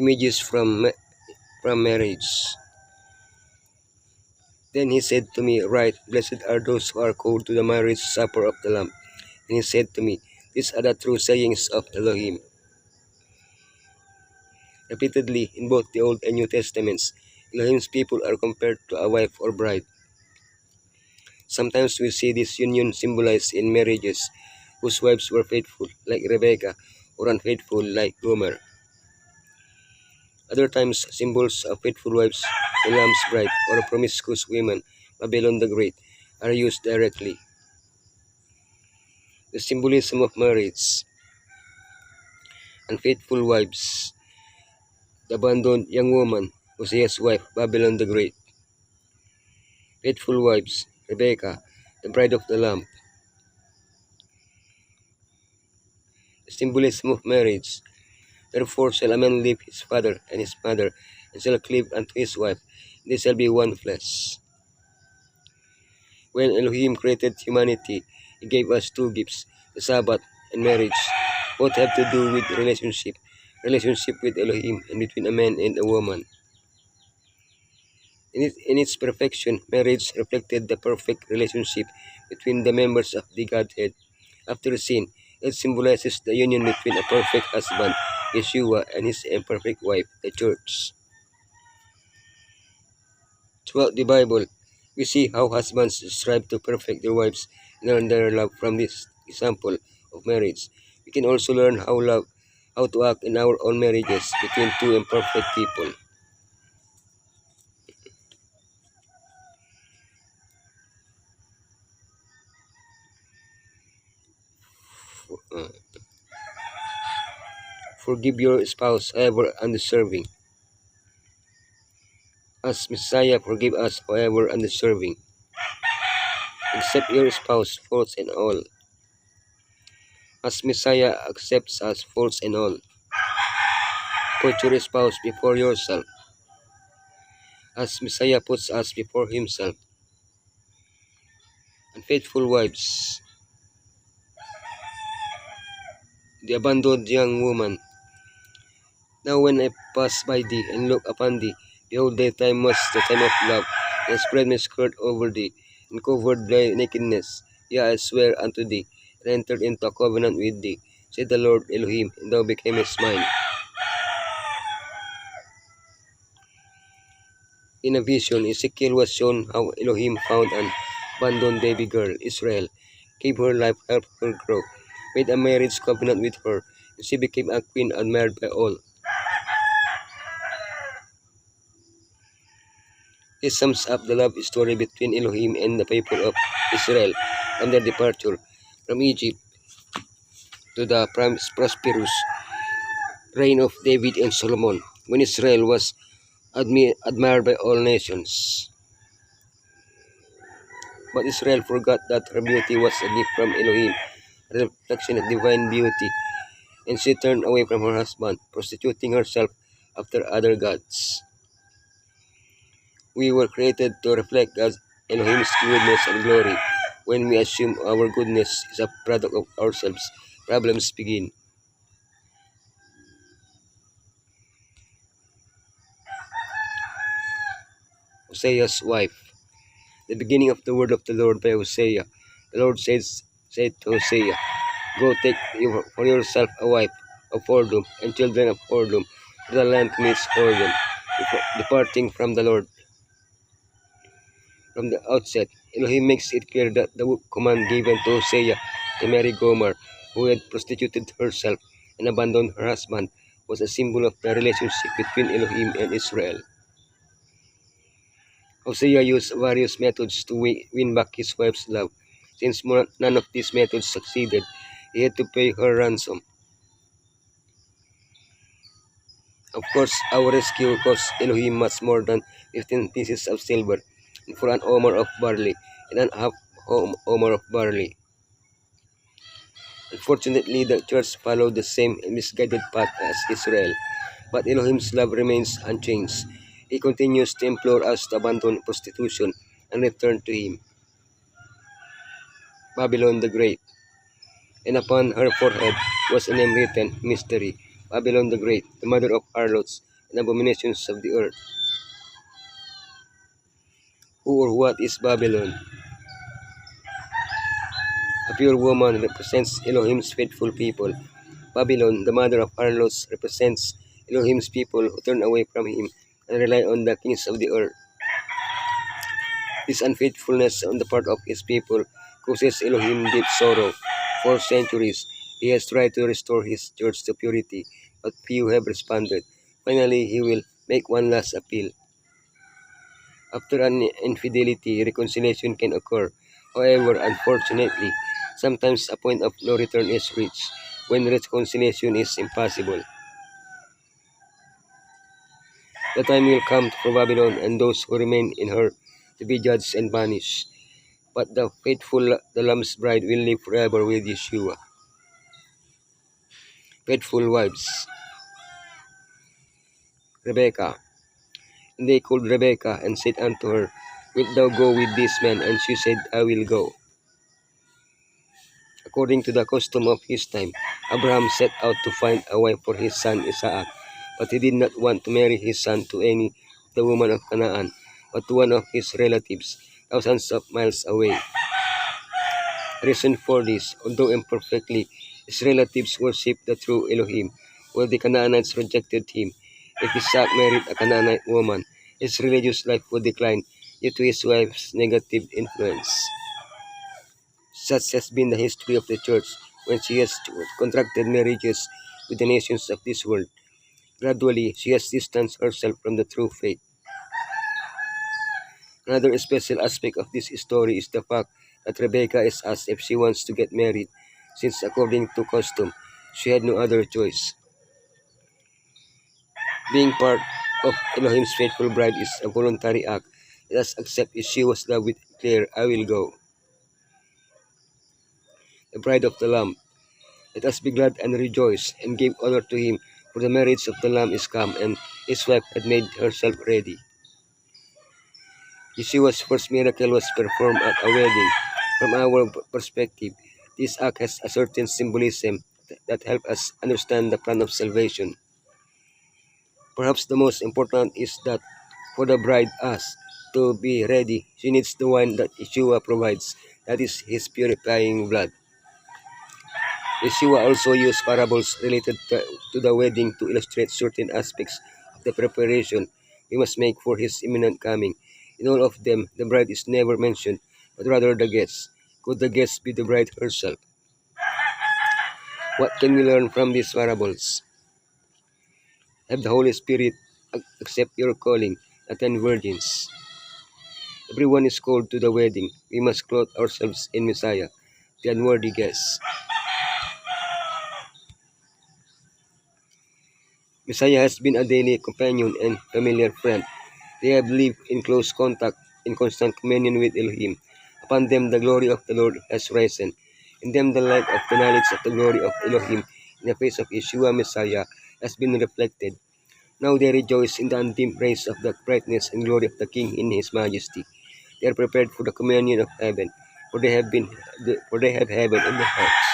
images from marriage. Then he said to me, "Write, blessed are those who are called to the marriage supper of the Lamb." And he said to me, "These are the true sayings of Elohim." Repeatedly, in both the Old and New Testaments, Elohim's people are compared to a wife or bride. Sometimes we see this union symbolized in marriages whose wives were faithful, like Rebecca, or unfaithful, like Gomer. Other times, symbols of faithful wives, the Lamb's bride, or promiscuous women, Babylon the Great, are used directly. The symbolism of marriage, unfaithful wives, the abandoned young woman, Hosea's wife, Babylon the Great. Faithful wives, Rebecca, the bride of the Lamb. The symbolism of marriage. Therefore shall a man leave his father and his mother, and shall cleave unto his wife, and they shall be one flesh. When Elohim created humanity, he gave us two gifts, the Sabbath and marriage. Both have to do with relationship with Elohim, and between a man and a woman. In its perfection, marriage reflected the perfect relationship between the members of the Godhead. After sin, it symbolizes the union between a perfect husband, Yeshua, and his imperfect wife, the church. Throughout the Bible, we see how husbands strive to perfect their wives and earn their love from this example of marriage. We can also learn how to act in our own marriages between two imperfect people. Uh, Forgive your spouse, however undeserving, as Messiah forgive us, however undeserving. Accept your spouse, faults and all, as Messiah accepts us, faults and all. Put your spouse before yourself, as Messiah puts us before himself. Unfaithful wives, the abandoned young woman. Now when I pass by thee and look upon thee, behold, thy time was the time of love, and I spread my skirt over thee, and covered thy nakedness. Yea, I swear unto thee, and entered into a covenant with thee, said the Lord Elohim, and thou becamest mine. In a vision, Ezekiel was shown how Elohim found an abandoned baby girl, Israel, gave her life, helped her grow, made a marriage covenant with her, and she became a queen admired by all. This sums up the love story between Elohim and the people of Israel and their departure from Egypt to the prosperous reign of David and Solomon, when Israel was admired by all nations. But Israel forgot that her beauty was a gift from Elohim, a reflection of divine beauty, and she turned away from her husband, prostituting herself after other gods. We were created to reflect God's Elohim's goodness and glory. When we assume our goodness is a product of ourselves, problems begin. Hosea's wife. The beginning of the word of the Lord by Hosea. The Lord said to Hosea, "Go take for yourself a wife of whoredom and children of whoredom, for the land commits whoredom," departing from the Lord. From the outset, Elohim makes it clear that the command given to Hosea to marry Gomer, who had prostituted herself and abandoned her husband, was a symbol of the relationship between Elohim and Israel. Hosea used various methods to win back his wife's love. Since none of these methods succeeded, he had to pay her ransom. Of course, our rescue cost Elohim much more than 15 pieces of silver, and for an omer of barley, and an half omer of barley. Unfortunately, the church followed the same misguided path as Israel, but Elohim's love remains unchanged. He continues to implore us to abandon prostitution and return to Him. Babylon the Great. And upon her forehead was a name written, Mystery, Babylon the Great, the mother of harlots and abominations of the earth. Who or what is Babylon? A pure woman represents Elohim's faithful people. Babylon, the mother of harlots, represents Elohim's people who turn away from him and rely on the kings of the earth. This unfaithfulness on the part of his people causes Elohim deep sorrow. For centuries, he has tried to restore his church to purity, but few have responded. Finally, he will make one last appeal. After an infidelity, reconciliation can occur. However, unfortunately, sometimes a point of no return is reached when reconciliation is impossible. The time will come for Babylon and those who remain in her to be judged and punished. But the faithful, the Lamb's bride, will live forever with Yeshua. Faithful wives. Rebekah. And they called Rebekah and said unto her, Wilt thou go with this man? And she said, I will go. According to the custom of his time, Abraham set out to find a wife for his son Isaac, but he did not want to marry his son to any of the women of Canaan, but to one of his relatives, thousands of miles away. The reason for this, although imperfectly, his relatives worshipped the true Elohim, while the Canaanites rejected him. If Isaac married a Canaanite woman, his religious life would decline due to his wife's negative influence. Such has been the history of the church when she has contracted marriages with the nations of this world. Gradually, she has distanced herself from the true faith. Another special aspect of this story is the fact that Rebekah is asked if she wants to get married, since according to custom, she had no other choice. Being part of Elohim's faithful bride is a voluntary act. Let us accept Yeshua's love with declare, I will go. The bride of the Lamb. Let us be glad and rejoice, and give honor to him, for the marriage of the Lamb is come, and his wife had made herself ready. Yeshua's first miracle was performed at a wedding. From our perspective, this act has a certain symbolism that helps us understand the plan of salvation. Perhaps the most important is that for the bride asked to be ready, she needs the wine that Yeshua provides, that is his purifying blood. Yeshua also used parables related to the wedding to illustrate certain aspects of the preparation we must make for his imminent coming. In all of them, the bride is never mentioned, but rather the guest. Could the guest be the bride herself? What can we learn from these parables? Have the Holy Spirit accept your calling, attend virgins. Everyone is called to the wedding. We must clothe ourselves in Messiah, the unworthy guest. Messiah has been a daily companion and familiar friend. They have lived in close contact, in constant communion with Elohim. Upon them the glory of the Lord has risen. In them the light of the knowledge of the glory of Elohim in the face of Yeshua Messiah has been reflected. Now they rejoice in the undimmed rays of the brightness and glory of the King in his majesty. They are prepared for the communion of heaven, for they have heaven in their hearts.